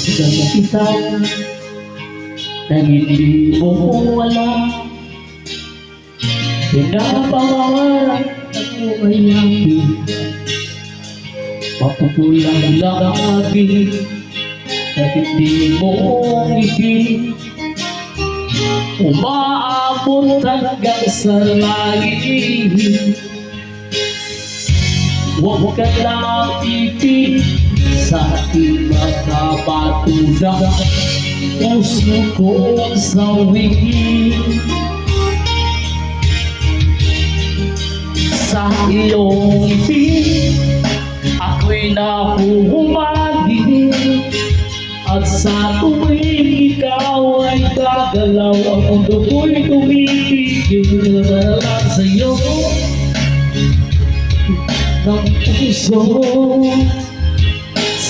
Husgan kita na hindi mo alam. Pinapangarap ako ay yakin, mapupulang lagi na hindi mo ngiti. Umaabot hanggang sa langit. Huwag ka lang ipin sa aking mga batuda, puso kong sawin. Sa iyong ngiti ako'y nahuhumagi, at sa tuwing ikaw ay gagalaw, ang mundo ko'y tumipigil lang sa'yo ng puso.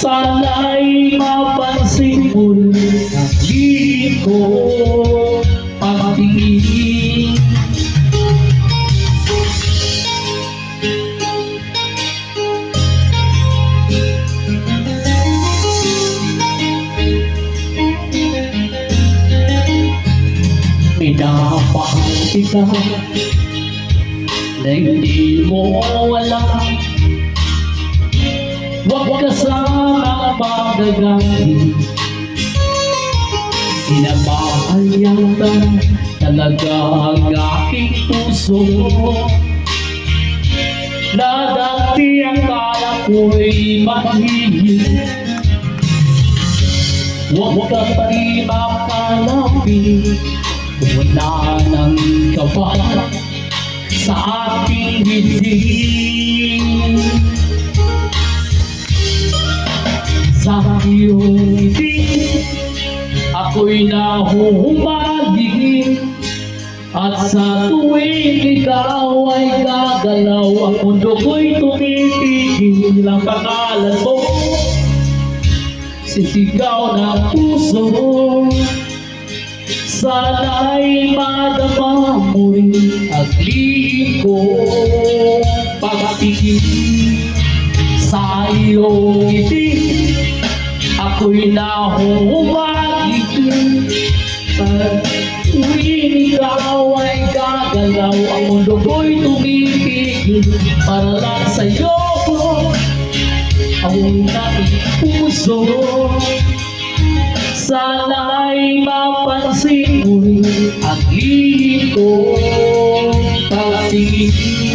Sana'y mapansin mo ang hiling ko pagtingin. Minamahal kita na hindi mo alam. Huwag ka sana magagamit. Minamahal yata talaga ang aking puso, na dati akala ko'y mahihil. Huwag ka pa rin mapalapit, wala nang kaba sa aking bibig. Sa iyong ngiti ako'y nahuhumagi, at sa tuwing ikaw ay gagalaw, ang mundo ko'y tumipigil. Ang pangalan mo, sisigaw ng puso. Sana'y madama mo rin ang lihim ko pagtingin. Sa iyong ngiti ako'y nahuhumagi, at tuwing ikaw ay gagalaw, ang mundo ko'y tumipigil para lang sa'yo ang aking puso. Sana'y mapansin mo ang lihim ko pagtingin.